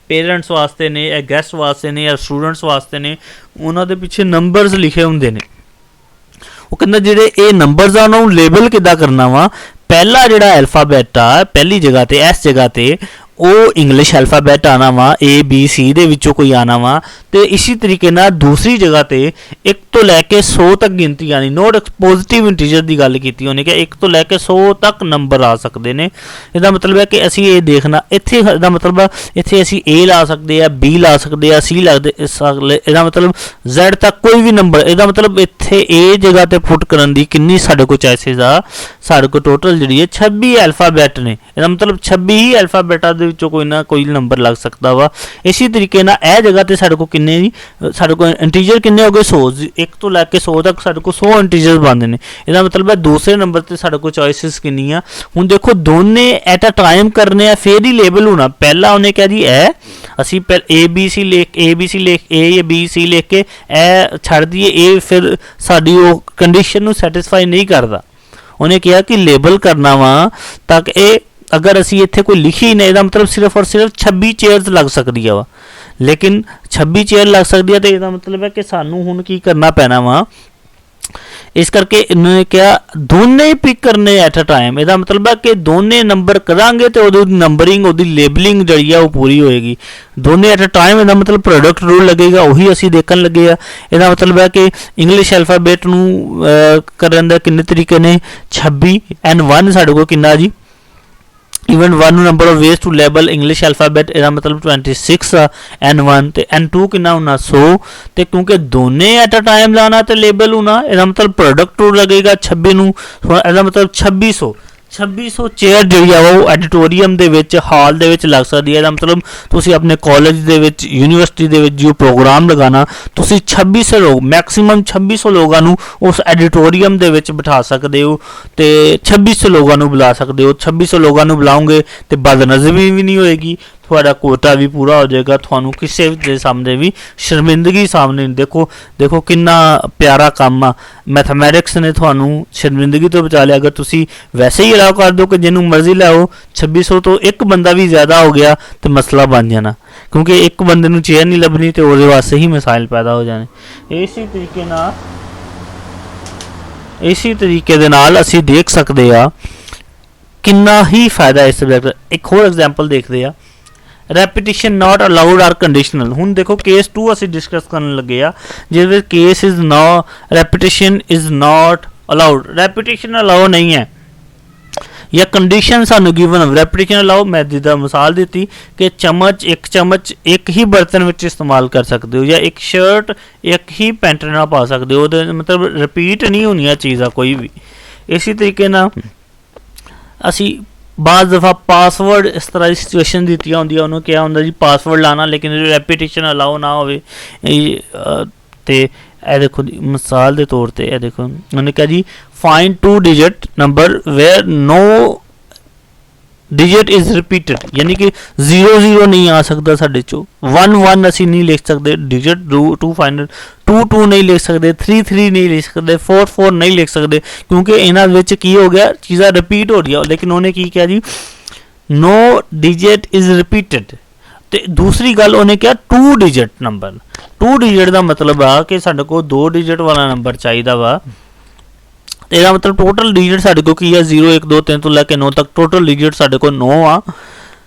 ਪੇਰੈਂਟਸ ਵਾਸਤੇ ਨੇ, ਇਹ ਗੈਸਟ ਵਾਸਤੇ ਨੇ, ਜਾਂ ਸਟੂਡੈਂਟਸ ਵਾਸਤੇ ਨੇ, ਉਹਨਾਂ ਦੇ ਪਿੱਛੇ ਨੰਬਰਸ ਲਿਖੇ ਹੁੰਦੇ ਨੇ। ਉਹ ਕਹਿੰਦਾ ਜਿਹੜੇ ਇਹ ਨੰਬਰਸ ਆ ਉਹਨਾਂ ਨੂੰ ਲੇਬਲ ਕਿੱਦਾਂ ਕਰਨਾ ਵਾ। ਪਹਿਲਾ ਜਿਹੜਾ ਐਲਫਾਬੈਟ ਆ ਪਹਿਲੀ ਜਗ੍ਹਾ ਤੇ, ਇਸ ਜਗ੍ਹਾ ਤੇ ਉਹ ਇੰਗਲਿਸ਼ ਐਲਫਾਬੈਟ ਆਣਾ ਵਾ, ABC ਦੇ ਵਿੱਚੋਂ ਕੋਈ ਆਣਾ ਵਾ। ਤੇ ਇਸੇ ਤਰੀਕੇ ਨਾਲ ਦੂਸਰੀ ਜਗ੍ਹਾ ਤੇ 1 ਤੋਂ ਲੈ ਕੇ 100 ਤੱਕ ਗਿਣਤੀ ਆਣੀ। ਨੋਟ ਪੋਜ਼ਿਟਿਵ ਇੰਟੀਜਰ ਦੀ ਗੱਲ ਕੀਤੀ ਉਹਨੇ ਕਿ 1 ਤੋਂ ਲੈ ਕੇ 100 ਤੱਕ ਨੰਬਰ ਆ ਸਕਦੇ ਨੇ। ਇਹਦਾ ਮਤਲਬ ਹੈ ਕਿ ਅਸੀਂ ਇਹ ਦੇਖਣਾ, ਇੱਥੇ ਇਹਦਾ ਮਤਲਬ ਇੱਥੇ ਅਸੀਂ A ਲਾ ਸਕਦੇ ਆ, B ਲਾ ਸਕਦੇ ਆ, C ਲੱਗਦੇ। ਇਹਦਾ ਮਤਲਬ Z ਤੱਕ ਕੋਈ ਵੀ ਨੰਬਰ, ਇਹਦਾ ਮਤਲਬ ਇੱਥੇ ਇਹ ਜਗ੍ਹਾ ਤੇ ਪੁੱਟ ਕਰਨ ਦੀ ਕਿੰਨੀ ਸਾਡੇ ਕੋਲ ਚਾਂਸਿਸ ਆ। ਸਾਡੇ ਕੋਲ ਟੋਟਲ ਜਿਹੜੀ ਹੈ 26 ਐਲਫਾਬੈਟ ਨੇ। ਇਹਦਾ ਮਤਲਬ 26 ਹੀ ਐਲਫਾਬੈਟਾਂ ਦੇ ਦੇ ਵਿੱਚੋਂ ਕੋਈ ਨਾ ਕੋਈ ਨੰਬਰ ਲੱਗ ਸਕਦਾ ਵਾ। ਇਸੇ ਤਰੀਕੇ ਨਾਲ ਇਹ ਜਗ੍ਹਾ ਤੇ ਸਾਡੇ ਕੋਲ ਕਿੰਨੇ ਜੀ, ਸਾਡੇ ਕੋਲ ਇੰਟੀਜਰ ਕਿੰਨੇ ਹੋ ਗਏ 100, 1 ਤੋਂ ਲੈ ਕੇ 100 ਤੱਕ ਸਾਡੇ ਕੋਲ 100 ਇੰਟੀਜਰ ਬਣਦੇ ਨੇ। ਇਹਦਾ ਮਤਲਬ ਹੈ ਦੂਸਰੇ ਨੰਬਰ ਤੇ ਸਾਡੇ ਕੋਲ ਚੋਇਸਿਸ ਕਿੰਨੀਆਂ। ਹੁਣ ਦੇਖੋ ਦੋਨੇ ਐਟ ਅ ਟਾਈਮ ਕਰਨੇ ਆ ਫਿਰ ਹੀ ਲੇਬਲ ਹੋਣਾ। ਪਹਿਲਾ ਉਹਨੇ ਕਿਹਾ ਜੀ ਇਹ ਅਸੀਂ A B C ਲਿਖ A ਜਾਂ B C ਲਿਖ ਕੇ ਇਹ ਛੱਡ ਦਈਏ, ਇਹ ਫਿਰ ਸਾਡੀ ਉਹ ਕੰਡੀਸ਼ਨ ਨੂੰ ਸੈਟੀਸਫਾਈ ਨਹੀਂ ਕਰਦਾ। ਉਹਨੇ ਕਿਹਾ ਕਿ ਲੇਬਲ ਕਰਨਾ ਵਾ ਤਾਂ ਇਹ ਅਗਰ ਅਸੀਂ ਇੱਥੇ ਕੋਈ ਲਿਖੀ ਨਹੀਂ, ਇਹਦਾ ਮਤਲਬ ਸਿਰਫ ਔਰ ਸਿਰਫ 26 ਚੇਅਰਸ ਲੱਗ ਸਕਦੀ ਆ ਵਾ, ਲੇਕਿਨ 26 ਚੇਅਰ ਲੱਗ ਸਕਦੀ ਆ ਤੇ ਇਹਦਾ ਮਤਲਬ ਹੈ ਕਿ ਸਾਨੂੰ ਹੁਣ ਕੀ ਕਰਨਾ ਪੈਣਾ ਵਾ। ਇਸ ਕਰਕੇ ਇਹਨਾਂ ਨੇ ਕਿਹਾ ਦੋਨੇ ਹੀ ਪਿਕ ਕਰਨੇ ਐਟ ਅ ਟਾਈਮ। ਇਹਦਾ ਮਤਲਬ ਹੈ ਕਿ ਦੋਨੇ ਨੰਬਰ ਕਰਾਂਗੇ ਤੇ ਉਹਦੀ ਨੰਬਰਿੰਗ, ਉਹਦੀ ਲੇਬਲਿੰਗ ਜਿਹੜੀ ਆ ਉਹ ਪੂਰੀ ਹੋਏਗੀ। ਦੋਨੇ ਐਟ ਅ ਟਾਈਮ ਇਹਦਾ ਮਤਲਬ ਪ੍ਰੋਡਕਟ ਰੂਲ ਲੱਗੇਗਾ, ਉਹੀ ਅਸੀਂ ਦੇਖਣ ਲੱਗੇ ਆ। ਇਹਦਾ ਮਤਲਬ ਹੈ ਕਿ ਇੰਗਲਿਸ਼ ਅਲਫਾਬੈਟ ਨੂੰ ਕਰਨ ਦਾ ਕਿੰਨੇ ਤਰੀਕੇ ਨੇ, 26 ਐਂਡ 1 ਸਾਡੇ ਕੋਲ ਕਿੰਨਾ ਜੀ, even 1 number of ways to label English alphabet, ਇਹਦਾ ਮਤਲਬ 26 ਆ N1 ਤੇ N2 ਕਿੰਨਾ ਹੋਣਾ 100। ਤੇ ਕਿਉਂਕਿ ਦੋਨੇ ਐਟ ਅ ਟਾਈਮ ਲਾਣਾ ਤੇ ਲੇਬਲ ਹੋਣਾ, ਇਹਦਾ ਮਤਲਬ ਪ੍ਰੋਡਕਟ ਰੂਲ ਲੱਗੇਗਾ 26 ਨੂੰ। ਇਹਦਾ ਮਤਲਬ 2600 ਚੇਅਰ ਜਿਹੜੀ ਆ ਉਹ ਐਡੀਟੋਰੀਅਮ ਦੇ ਵਿੱਚ, ਹਾਲ ਦੇ ਵਿੱਚ ਲੱਗ ਸਕਦੀ ਹੈ। ਇਹਦਾ ਮਤਲਬ ਤੁਸੀਂ ਆਪਣੇ ਕਾਲਜ ਦੇ ਵਿੱਚ, ਯੂਨੀਵਰਸਿਟੀ ਦੇ ਵਿੱਚ ਜੋ ਪ੍ਰੋਗਰਾਮ ਲਗਾਉਣਾ, ਤੁਸੀਂ 2600 ਲੋਕ, ਮੈਕਸਿਮਮ 2600 ਲੋਕਾਂ ਨੂੰ ਉਸ ਐਡੀਟੋਰੀਅਮ ਦੇ ਵਿੱਚ ਬਿਠਾ ਸਕਦੇ ਹੋ ਤੇ 2600 ਲੋਕਾਂ ਨੂੰ ਬੁਲਾ ਸਕਦੇ ਹੋ। 2600 ਲੋਕਾਂ ਨੂੰ ਬੁਲਾਓਗੇ ਤੇ ਬਦਨਜ਼ਮੀ ਵੀ ਨਹੀਂ ਹੋਏਗੀ, ਤੁਹਾਡਾ ਕੋਟਾ ਵੀ ਪੂਰਾ ਹੋ ਜਾਏਗਾ, ਤੁਹਾਨੂੰ ਕਿਸੇ ਦੇ ਸਾਹਮਣੇ ਵੀ ਸ਼ਰਮਿੰਦਗੀ ਸਾਹਮਣੇ। ਦੇਖੋ ਕਿੰਨਾ ਪਿਆਰਾ ਕੰਮ ਆ। ਮੈਥਮੈਟਿਕਸ ਨੇ ਤੁਹਾਨੂੰ ਸ਼ਰਮਿੰਦਗੀ ਤੋਂ ਬਚਾ ਲਿਆ। ਅਗਰ ਤੁਸੀਂ ਵੈਸੇ ਹੀ ਅਲਾਉ ਕਰ ਦਿਓ ਕਿ ਜਿਹਨੂੰ ਮਰਜ਼ੀ ਲਾਓ, 2600 ਤੋਂ ਇੱਕ ਬੰਦਾ ਵੀ ਜ਼ਿਆਦਾ ਹੋ ਗਿਆ ਤੇ ਮਸਲਾ ਬਣ ਜਾਣਾ, ਕਿਉਂਕਿ ਇੱਕ ਬੰਦੇ ਨੂੰ ਚੇਅਰ ਨਹੀਂ ਲੱਭਣੀ ਤੇ ਉਹਦੇ ਵਾਸਤੇ ਹੀ ਮਿਸਾਈਲ ਪੈਦਾ ਹੋ ਜਾਣੇ। ਇਸੇ ਤਰੀਕੇ ਦੇ ਨਾਲ ਅਸੀਂ ਦੇਖ ਸਕਦੇ ਆ ਕਿੰਨਾ ਹੀ ਫਾਇਦਾ ਇਸ ਸਬਜੈਕਟ। ਇੱਕ ਹੋਰ ਐਗਜ਼ਾਮਪਲ ਦੇਖਦੇ ਆ, repetition not allowed or conditional. ਹੁਣ ਦੇਖੋ ਕੇਸ 2 ਅਸੀਂ ਡਿਸਕਸ ਕਰਨ ਲੱਗੇ ਆ, ਜਿਹਦੇ ਵਿੱਚ ਕੇਸ ਇਜ਼ ਨਾ repetition is not allowed, repetition allow ਨਹੀਂ ਹੈ ਜਾਂ ਕੰਡੀਸ਼ਨ ਸਾਨੂੰ ਗਿਵਨ। ਰੈਪੀਟੀਸ਼ਨ ਅਲਾਉ ਮੈਂ ਜਿੱਦਾਂ ਮਿਸਾਲ ਦਿੱਤੀ ਕਿ ਇੱਕ ਚਮਚ ਇੱਕ ਹੀ ਬਰਤਨ ਵਿੱਚ ਇਸਤੇਮਾਲ ਕਰ ਸਕਦੇ ਹੋ, ਜਾਂ ਇੱਕ ਸ਼ਰਟ ਇੱਕ ਹੀ ਪੈਂਟ ਨਾਲ ਪਾ ਸਕਦੇ ਹੋ, ਉਹਦੇ ਮਤਲਬ ਰਿਪੀਟ ਨਹੀਂ ਹੋਣੀਆਂ ਚੀਜ਼ਾਂ ਕੋਈ ਵੀ। ਇਸੇ ਤਰੀਕੇ ਨਾਲ ਅਸੀਂ ਬਾਜ਼ ਦਫਾ ਪਾਸਵਰਡ ਇਸ ਤਰ੍ਹਾਂ ਦੀ ਸਿਚੁਏਸ਼ਨ ਦਿੱਤੀਆਂ ਹੁੰਦੀਆਂ, ਉਹਨੂੰ ਕਿਹਾ ਹੁੰਦਾ ਜੀ ਪਾਸਵਰਡ ਲਾਣਾ, ਲੇਕਿਨ ਰੈਪੀਟੀਸ਼ਨ ਅਲਾਓ ਨਾ ਹੋਵੇ। ਤੇ ਇਹ ਦੇਖੋ ਜੀ ਮਿਸਾਲ ਦੇ ਤੌਰ ਤੇ ਇਹ ਦੇਖੋ ਉਹਨੇ ਕਿਹਾ ਜੀ find 2 digit number where no digit is repeated, ਯਾਨੀ ਕਿ 0 ਨਹੀਂ ਆ ਸਕਦਾ ਸਾਡੇ ਚੋਂ, 1 ਅਸੀਂ ਨਹੀਂ ਲਿਖ ਸਕਦੇ ਡਿਜਿਟ। 2 ਫਾਈਂਡ 2 ਨਹੀਂ ਲਿਖ ਸਕਦੇ, 3 ਨਹੀਂ ਲਿਖ ਸਕਦੇ, 4 ਨਹੀਂ ਲਿਖ ਸਕਦੇ, ਕਿਉਂਕਿ ਇਹਨਾਂ ਵਿੱਚ ਕੀ ਹੋ ਗਿਆ, ਚੀਜ਼ਾਂ ਰਿਪੀਟ ਹੋ ਰਹੀਆਂ। ਲੇਕਿਨ ਉਹਨੇ ਕੀ ਕਿਹਾ ਜੀ ਨੋ ਡਿਜਿਟ ਇਜ਼ ਰਿਪੀਟਡ। ਤੇ ਦੂਸਰੀ ਗੱਲ ਉਹਨੇ ਕਿਹਾ 2 digit ਨੰਬਰ। 2 digit ਦਾ ਮਤਲਬ ਆ ਕਿ ਸਾਡੇ ਕੋਲ 2 digit ਵਾਲਾ ਨੰਬਰ ਚਾਹੀਦਾ ਵਾ। ਇਹਦਾ ਮਤਲਬ ਟੋਟਲ ਡਿਜਿਟ ਸਾਡੇ ਕੋਲ ਕੀ ਆ, 0 1 2 3 ਤੋਂ ਲੈ ਕੇ 9 ਤੱਕ ਟੋਟਲ ਡਿਜਿਟ ਸਾਡੇ ਕੋਲ 9 ਆ।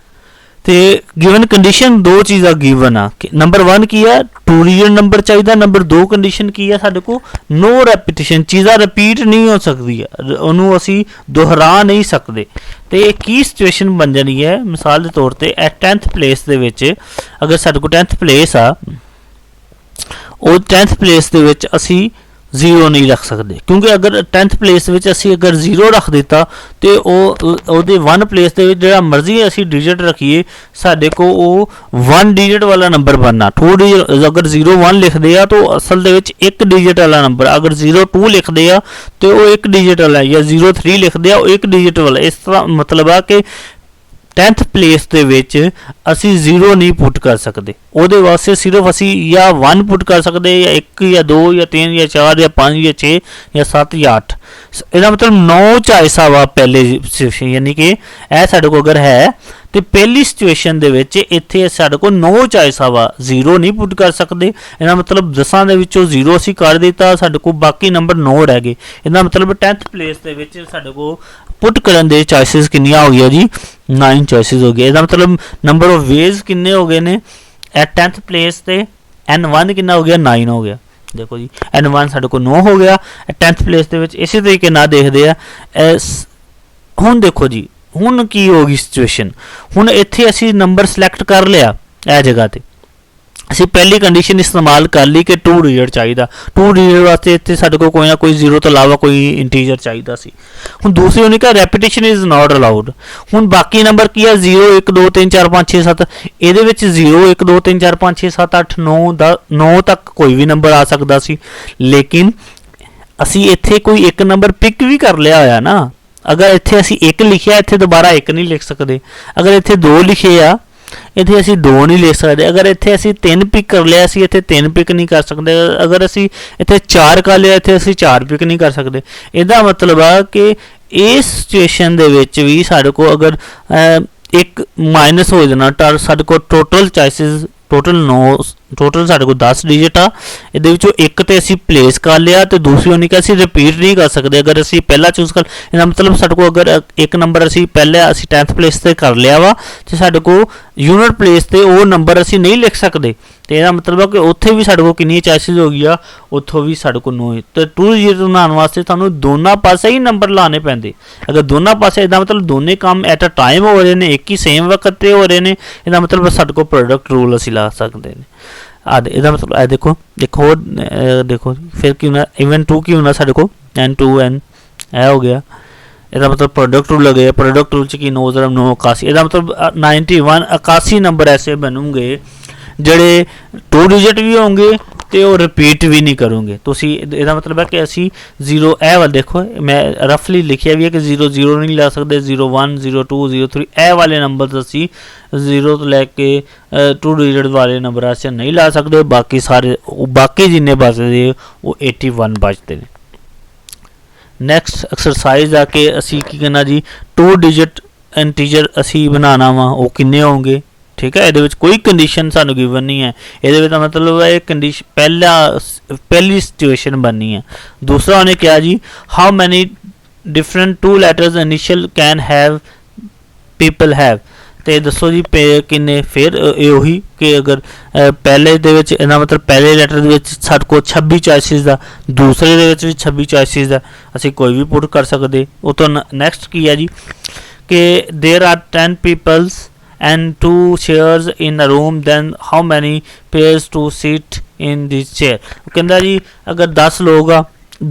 ਤੇ ਗਿਵਨ ਕੰਡੀਸ਼ਨ 2 ਚੀਜ਼ਾਂ ਗਿਵਨ ਆ। ਨੰਬਰ 1 ਕੀ ਆ, 2 digit ਨੰਬਰ ਚਾਹੀਦਾ। ਨੰਬਰ 2 ਕੰਡੀਸ਼ਨ ਕੀ ਆ, ਸਾਡੇ ਕੋਲ ਨੋ ਰੈਪੀਟੀਸ਼ਨ, ਚੀਜ਼ਾਂ ਰਿਪੀਟ ਨਹੀਂ ਹੋ ਸਕਦੀਆਂ, ਉਹਨੂੰ ਅਸੀਂ ਦੁਹਰਾ ਨਹੀਂ ਸਕਦੇ। ਤੇ ਕੀ ਸਿਚੁਏਸ਼ਨ ਬਣ ਜਾਣੀ ਹੈ, ਮਿਸਾਲ ਦੇ ਤੌਰ ਤੇ 10th ਪਲੇਸ ਦੇ ਵਿੱਚ ਅਗਰ ਸਾਡੇ ਕੋਲ 10th ਪਲੇਸ ਆ, ਉਹ 10th ਪਲੇਸ ਦੇ ਵਿੱਚ ਅਸੀਂ 0 ਨਹੀਂ ਰੱਖ ਸਕਦੇ, ਕਿਉਂਕਿ ਅਗਰ 10th ਪਲੇਸ ਵਿੱਚ ਅਸੀਂ ਅਗਰ 0 ਰੱਖ ਦਿੱਤਾ ਤੇ ਉਹਦੇ 1 ਪਲੇਸ ਦੇ ਵਿੱਚ ਜਿਹੜਾ ਮਰਜ਼ੀ ਅਸੀਂ ਡਿਜਿਟ ਰੱਖੀਏ, ਸਾਡੇ ਕੋਲ ਉਹ 1 digit ਵਾਲਾ ਨੰਬਰ ਬਣਨਾ। 2 digit ਅਗਰ 0 1 ਲਿਖਦੇ ਆ ਤਾਂ ਅਸਲ ਦੇ ਵਿੱਚ 1 digit ਵਾਲਾ ਨੰਬਰ, ਅਗਰ 0 2 ਲਿਖਦੇ ਆ ਤੇ ਉਹ 1 digit ਵਾਲਾ, ਜਾਂ 0 3 ਲਿਖਦੇ ਆ ਉਹ 1 digit ਵਾਲਾ। ਇਸ ਤਰ੍ਹਾਂ ਮਤਲਬ ਆ ਕਿ 10th ਪਲੇਸ ਦੇ ਵਿੱਚ ਅਸੀਂ 0 ਨਹੀਂ ਪੁੱਟ ਕਰ ਸਕਦੇ, ਉਹਦੇ ਵਾਸਤੇ ਸਿਰਫ ਅਸੀਂ ਜਾਂ 1 ਪੁੱਟ ਕਰ ਸਕਦੇ, ਜਾਂ 1 ਜਾਂ 2 ਜਾਂ 3 ਜਾਂ 4 ਜਾਂ 5 ਜਾਂ 6 ਜਾਂ 7 ਜਾਂ 8। ਇਹਦਾ ਮਤਲਬ 9 ਚਾਇਸਾਂ ਵਾ ਪਹਿਲੇ ਸਿਚੁਏਸ਼ਨ, ਯਾਨੀ ਕਿ ਇਹ ਸਾਡੇ ਕੋਲ ਅਗਰ ਹੈ ਤੇ ਪਹਿਲੀ ਸਿਚੁਏਸ਼ਨ ਦੇ ਵਿੱਚ ਇੱਥੇ ਸਾਡੇ ਕੋਲ 9 ਚਾਇਸਾਂ ਵਾ, 0 ਨਹੀਂ ਪੁੱਟ ਕਰ ਸਕਦੇ। ਇਹਦਾ ਮਤਲਬ 10 ਦੇ ਵਿੱਚੋਂ 0 ਅਸੀਂ ਕਰ ਦਿੱਤਾ, ਸਾਡੇ ਕੋਲ ਬਾਕੀ ਨੰਬਰ 9 ਰਹਿ ਗਏ। ਇਹਦਾ ਮਤਲਬ 10th ਪਲੇਸ ਦੇ ਵਿੱਚ ਸਾਡੇ ਕੋਲ ਪੁੱਟ ਕਰਨ ਦੇ ਚਾਇਸਿਸ ਕਿੰਨੀਆਂ ਹੋ ਗਈਆਂ ਜੀ, 9 ਚਾਇਸਿਸ ਹੋ ਗਏ। ਇਹਦਾ ਮਤਲਬ ਨੰਬਰ ਆਫ ਵੇਜ਼ ਕਿੰਨੇ ਹੋ ਗਏ ਨੇ ਐਟ 10th ਪਲੇਸ ਤੇ, N1 ਕਿੰਨਾ ਹੋ ਗਿਆ, 9 ਹੋ ਗਿਆ। ਦੇਖੋ ਜੀ N1 ਸਾਡੇ ਕੋਲ 9 ਹੋ ਗਿਆ 10th ਪਲੇਸ ਦੇ ਵਿੱਚ। ਇਸੇ ਤਰੀਕੇ ਨਾਲ ਦੇਖਦੇ ਆ ਹੁਣ ਦੇਖੋ ਜੀ ਹੁਣ ਕੀ ਹੋ ਗਈ ਸਿਚੁਏਸ਼ਨ। ਹੁਣ ਇੱਥੇ ਅਸੀਂ ਨੰਬਰ ਸਿਲੈਕਟ ਕਰ ਲਿਆ ਇਹ ਜਗ੍ਹਾ ਤੇ, ਅਸੀਂ ਪਹਿਲੀ ਕੰਡੀਸ਼ਨ ਇਸਤੇਮਾਲ ਕਰ ਲਈ ਕਿ 2 ਡਿਜਿਟ ਚਾਹੀਦਾ। 2 ਡਿਜਿਟ ਵਾਸਤੇ ਇੱਥੇ ਸਾਡੇ ਕੋਲ ਕੋਈ ਨਾ ਕੋਈ 0 ਤੋਂ ਇਲਾਵਾ ਕੋਈ ਇੰਟੀਜਰ ਚਾਹੀਦਾ ਸੀ। ਹੁਣ ਦੂਸਰੀ ਉਹਨੇ ਕਿਹਾ ਰੈਪੀਟੀਸ਼ਨ ਇਜ਼ ਨਾਟ ਅਲਾਉਡ। ਹੁਣ ਬਾਕੀ ਨੰਬਰ ਕੀ ਆ 0 1 2 3 4 5 6 7, ਇਹਦੇ ਵਿੱਚ 0 1 2 3 4 5 6 7 8 9 ਤੱਕ ਕੋਈ ਵੀ ਨੰਬਰ ਆ ਸਕਦਾ ਸੀ, ਲੇਕਿਨ ਅਸੀਂ ਇੱਥੇ ਕੋਈ ਇੱਕ ਨੰਬਰ ਪਿਕ ਵੀ ਕਰ ਲਿਆ ਹੋਇਆ ਨਾ। ਅਗਰ ਇੱਥੇ ਅਸੀਂ 1 ਲਿਖਿਆ, ਇੱਥੇ ਦੁਬਾਰਾ 1 ਨਹੀਂ ਲਿਖ ਸਕਦੇ। ਅਗਰ ਇੱਥੇ 2 ਲਿਖੇ ਆ, ਇੱਥੇ ਅਸੀਂ 2 ਨਹੀਂ ਲਿਖ ਸਕਦੇ। ਅਗਰ ਇੱਥੇ ਅਸੀਂ 3 ਪਿਕ ਕਰ ਲਿਆ, ਅਸੀਂ ਇੱਥੇ 3 ਪਿਕ ਨਹੀਂ ਕਰ ਸਕਦੇ। ਅਗਰ ਅਸੀਂ ਇੱਥੇ 4 ਕਰ ਲਿਆ, ਇੱਥੇ ਅਸੀਂ 4 ਪਿਕ ਨਹੀਂ ਕਰ ਸਕਦੇ। ਇਹਦਾ ਮਤਲਬ ਆ ਕਿ ਇਸ ਸਿਚੁਏਸ਼ਨ ਦੇ ਵਿੱਚ ਵੀ ਸਾਡੇ ਕੋਲ ਅਗਰ ਇੱਕ ਮਾਈਨਸ ਹੋ ਜਾਣਾ ਤਾਂ ਸਾਡੇ ਕੋਲ ਟੋਟਲ ਚਾਇਸਿਸ ਟੋਟਲ ਸਾਡੇ ਕੋਲ 10 ਡਿਜਿਟ ਆ। ਇਹਦੇ ਵਿੱਚੋਂ ਇੱਕ ਤੇ ਅਸੀਂ ਪਲੇਸ ਕਰ ਲਿਆ ਤੇ ਦੂਸਰੀ ਉਹਨੇ ਕਿ ਅਸੀਂ ਰਿਪੀਟ ਨਹੀਂ ਕਰ ਸਕਦੇ। ਅਗਰ ਅਸੀਂ ਪਹਿਲਾ ਚੂਜ਼ ਕਰ, ਇਹਦਾ ਮਤਲਬ ਸਾਡੇ ਕੋਲ ਅਗਰ ਇੱਕ ਨੰਬਰ ਅਸੀਂ ਪਹਿਲਾਂ ਅਸੀਂ 10th ਪਲੇਸ ਤੇ ਕਰ ਲਿਆ ਵਾ ਤੇ ਸਾਡੇ ਕੋਲ ਯੂਨਿਟ ਪਲੇਸ ਤੇ ਉਹ ਨੰਬਰ ਅਸੀਂ ਨਹੀਂ ਲਿਖ ਸਕਦੇ। ਤੇ ਇਹਦਾ ਮਤਲਬ ਹੈ ਕਿ ਉੱਥੇ ਵੀ ਸਾਡੇ ਕੋਲ ਕਿੰਨੀ ਚਾਇਸਿਸ ਹੋ ਗਈਆਂ, ਉੱਥੋਂ ਵੀ ਸਾਡੇ ਕੋਲ 9 ਤੇ 2 ਡਿਜਿਟ ਬਣਾਉਣ ਵਾਸਤੇ ਤੁਹਾਨੂੰ ਦੋਨਾਂ ਪਾਸੇ ਹੀ ਨੰਬਰ ਲਾਣੇ ਪੈਂਦੇ। ਅਗਰ ਦੋਨਾਂ ਪਾਸੇ ਇਹਦਾ ਮਤਲਬ ਦੋਨੇ ਕੰਮ ਐਟ ਅ ਟਾਈਮ ਹੋ ਰਹੇ ਨੇ, ਇੱਕ ਹੀ ਸੇਮ ਵਕਤ ਤੇ ਹੋ ਰਹੇ ਨੇ, ਇਹਦਾ ਮਤਲਬ ਸਾਡੇ ਕੋਲ ਪ੍ਰੋਡਕਟ ਰੂਲ ਅਸੀਂ ਲਾ ਸਕਦੇ ਨੇ। ਇਹਦਾ ਮਤਲਬ ਇਹ ਦੇਖੋ ਦੇਖੋ ਫਿਰ ਕੀ ਹੋਣਾ, ਇਵਨ 2 ਕੀ ਹੋਣਾ ਸਾਡੇ ਕੋਲ n2 n ਇਹ ਹੋ ਗਿਆ। ਇਹਦਾ ਮਤਲਬ ਪ੍ਰੋਡਕਟ ਰੂਲ ਲੱਗੇ। ਪ੍ਰੋਡਕਟ ਰੂਲ 'ਚ ਕੀ 9 0 9 81, ਇਹਦਾ ਮਤਲਬ 91 81 ਨੰਬਰ ਐਸੇ ਬਣੂਗੇ ਜਿਹੜੇ 2 ਡਿਜਿਟ ਵੀ ਹੋਣਗੇ ਤੇ ਉਹ ਰਿਪੀਟ ਵੀ ਨਹੀਂ ਕਰੋਗੇ ਤੁਸੀਂ। ਇਹਦਾ ਮਤਲਬ ਹੈ ਕਿ ਅਸੀਂ 0 ਇਹ ਵਾਲਾ ਦੇਖੋ, ਮੈਂ ਰਫਲੀ ਲਿਖਿਆ ਵੀ ਹੈ ਕਿ 0 0 ਨਹੀਂ ਲਾ ਸਕਦੇ, 0 1 0 2 0 3 ਇਹ ਵਾਲੇ ਨੰਬਰ ਅਸੀਂ 0 ਤੋਂ ਲੈ ਕੇ 2 ਡਿਜਿਟ ਵਾਲੇ ਨੰਬਰ ਅਸੀਂ ਨਹੀਂ ਲਾ ਸਕਦੇ। ਬਾਕੀ ਸਾਰੇ ਬਾਕੀ ਜਿੰਨੇ ਬਚਦੇ ਉਹ 81 ਬਚਦੇ ਨੇ। ਨੈਕਸਟ ਐਕਸਰਸਾਈਜ਼ ਆ ਕਿ ਅਸੀਂ ਕੀ ਕਰਨਾ ਜੀ, 2 ਡਿਜਿਟ ਇੰਟੀਜਰ ਅਸੀਂ ਬਣਾਉਣਾ ਵਾ, ਉਹ ਕਿੰਨੇ ਹੋਣਗੇ। ਠੀਕ ਹੈ, ਇਹਦੇ ਵਿੱਚ ਕੋਈ ਕੰਡੀਸ਼ਨ ਸਾਨੂੰ ਗਿਵਨ ਨਹੀਂ ਹੈ। ਇਹਦੇ ਵਿੱਚ ਮਤਲਬ ਹੈ ਕੰਡੀਸ਼ਨ ਪਹਿਲੀ ਸਿਚੁਏਸ਼ਨ ਬਣਨੀ ਹੈ। ਦੂਸਰਾ ਉਹਨੇ ਕਿਹਾ ਜੀ how many different 2 letters initial can have people have. ਤੇ ਦੱਸੋ ਜੀ ਕਿੰਨੇ। ਫਿਰ ਇਹ ਉਹੀ ਕਿ ਅਗਰ ਪਹਿਲੇ ਦੇ ਵਿੱਚ ਇਹਦਾ ਮਤਲਬ ਪਹਿਲੇ ਲੈਟਰ ਦੇ ਵਿੱਚ ਸਾਡੇ ਕੋਲ 26 ਚਾਇਸਿਸ ਦਾ, ਦੂਸਰੇ ਦੇ ਵਿੱਚ ਵੀ 26 ਚਾਇਸਿਸ ਦਾ, ਅਸੀਂ ਕੋਈ ਵੀ ਪੁੱਟ ਕਰ ਸਕਦੇ। ਉਹ ਤੋਂ ਨੈਕਸਟ ਕੀ ਹੈ ਜੀ ਕਿ there are 10 peoples and 2 chairs in a room, then how many pairs to sit in this chair। ਕਹਿੰਦਾ ਜੀ ਅਗਰ 10 ਲੋਕ ਆ,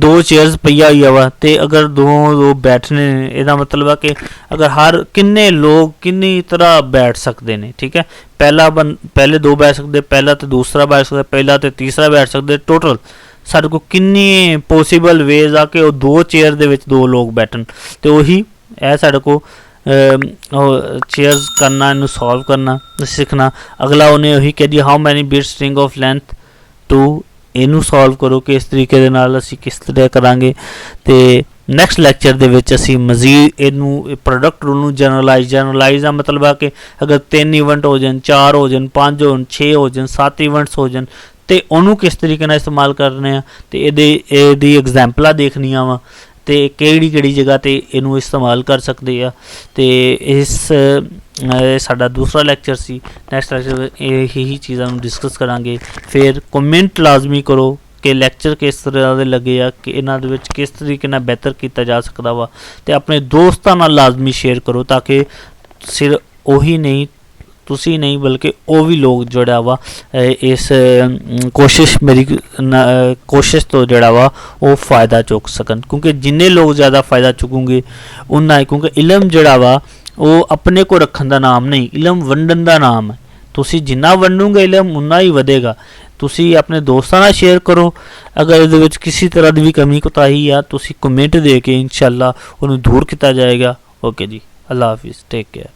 2 ਚੇਅਰਸ ਪਈਆ ਹੋਈਆਂ ਵਾ ਤੇ ਅਗਰ 2 ਲੋਕ ਬੈਠਨੇ ਨੇ, ਇਹਦਾ ਮਤਲਬ ਆ ਕਿ ਅਗਰ ਹਰ ਕਿੰਨੇ ਲੋਕ ਕਿੰਨੀ ਤਰ੍ਹਾਂ ਬੈਠ ਸਕਦੇ ਨੇ। ਠੀਕ ਹੈ, ਪਹਿਲੇ 2 ਬੈਠ ਸਕਦੇ, ਪਹਿਲਾ ਤੇ ਦੂਸਰਾ ਬੈਠ ਸਕਦਾ, ਪਹਿਲਾ ਤੇ ਤੀਸਰਾ ਬੈਠ ਸਕਦੇ। ਟੋਟਲ ਸਾਡੇ ਕੋਲ ਕਿੰਨੀ ਪੋਸੀਬਲ ਵੇਜ਼ ਆ ਕਿ ਉਹ 2 ਚੇਅਰ ਦੇ ਵਿੱਚ 2 ਲੋਕ ਬੈਠਣ। ਤੇ ਉਹੀ ਇਹ ਸਾਡੇ ਕੋਲ ਚੇਅਰਸ ਕਰਨਾ, ਇਹਨੂੰ ਸੋਲਵ ਕਰਨਾ ਸਿੱਖਣਾ। ਅਗਲਾ ਉਹਨੇ ਉਹੀ ਕਹਿ ਦਿਆ how many bit string of length 2, ਇਹਨੂੰ ਸੋਲਵ ਕਰੋ ਕਿ ਇਸ ਤਰੀਕੇ ਦੇ ਨਾਲ ਅਸੀਂ ਕਿਸ ਤਰ੍ਹਾਂ ਕਰਾਂਗੇ। ਤੇ ਨੈਕਸਟ ਲੈਕਚਰ ਦੇ ਵਿੱਚ ਅਸੀਂ ਮਜ਼ੀਦ ਇਹਨੂੰ ਪ੍ਰੋਡਕਟ ਰੂਲ ਨੂੰ ਜਨਰਲਾਈਜ਼ ਦਾ ਮਤਲਬ ਆ ਕਿ ਅਗਰ 3 ਇਵੈਂਟ ਹੋ ਜਾਣ, 4 ਹੋ ਜਾਣ, 5 ਹੋਣ, 6 ਹੋ ਜਾਣ, 7 ਇਵੈਂਟਸ ਹੋ ਜਾਣ ਤੇ ਉਹਨੂੰ ਕਿਸ ਤਰੀਕੇ ਨਾਲ ਇਸਤੇਮਾਲ ਕਰਨੇ ਆ ਤੇ ਇਹਦੀ ਐਗਜ਼ਾਮਪਲਾਂ ਦੇਖਣੀਆਂ ਵਾ ਤੇ ਕਿਹੜੀ ਜਗ੍ਹਾ ਤੇ ਇਹਨੂੰ ਇਸਤੇਮਾਲ ਕਰ ਸਕਦੇ ਆ। ਤੇ ਇਸ ਸਾਡਾ ਦੂਸਰਾ ਲੈਕਚਰ ਸੀ। ਨੈਕਸਟ ਲੈਕਚਰ ਇਹੀ ਚੀਜ਼ਾਂ ਨੂੰ ਡਿਸਕਸ ਕਰਾਂਗੇ। ਫਿਰ ਕਮੈਂਟ ਲਾਜ਼ਮੀ ਕਰੋ ਕਿ ਲੈਕਚਰ ਕਿਸ ਤਰ੍ਹਾਂ ਦੇ ਲੱਗੇ ਆ, ਕਿ ਇਹਨਾਂ ਦੇ ਵਿੱਚ ਕਿਸ ਤਰੀਕੇ ਨਾਲ ਬਿਹਤਰ ਕੀਤਾ ਜਾ ਸਕਦਾ ਵਾ, ਤੇ ਆਪਣੇ ਦੋਸਤਾਂ ਨਾਲ ਲਾਜ਼ਮੀ ਸ਼ੇਅਰ ਕਰੋ ਤਾਂ ਕਿ ਸਿਰਫ ਉਹੀ ਨਹੀਂ ਤੁਸੀਂ ਨਹੀਂ ਬਲਕਿ ਉਹ ਵੀ ਲੋਕ ਜਿਹੜਾ ਵਾ ਇਸ ਕੋਸ਼ਿਸ਼ ਤੋਂ ਜਿਹੜਾ ਵਾ ਉਹ ਫ਼ਾਇਦਾ ਚੁੱਕ ਸਕਣ। ਕਿਉਂਕਿ ਜਿੰਨੇ ਲੋਕ ਜ਼ਿਆਦਾ ਫ਼ਾਇਦਾ ਚੁੱਕੂਗੇ ਉਨਾ ਹੀ, ਕਿਉਂਕਿ ਇਲਮ ਜਿਹੜਾ ਵਾ ਉਹ ਆਪਣੇ ਕੋਲ ਰੱਖਣ ਦਾ ਨਾਮ ਨਹੀਂ, ਇਲਮ ਵੰਡਣ ਦਾ ਨਾਮ ਹੈ। ਤੁਸੀਂ ਜਿੰਨਾ ਵੰਡੋਗੇ ਇਲਮ ਉਨਾ ਹੀ ਵਧੇਗਾ। ਤੁਸੀਂ ਆਪਣੇ ਦੋਸਤਾਂ ਨਾਲ ਸ਼ੇਅਰ ਕਰੋ। ਅਗਰ ਇਹਦੇ ਵਿੱਚ ਕਿਸੇ ਤਰ੍ਹਾਂ ਦੀ ਵੀ ਕਮੀ ਕੁਤਾਹੀ ਆ ਤੁਸੀਂ ਕਮੈਂਟ ਦੇ ਕੇ ਇਨਸ਼ਾਅੱਲਾ ਉਹਨੂੰ ਦੂਰ ਕੀਤਾ ਜਾਏਗਾ। ਓਕੇ ਜੀ, ਅੱਲਾ ਹਾਫਿਜ਼, ਟੇਕ ਕੇਅਰ।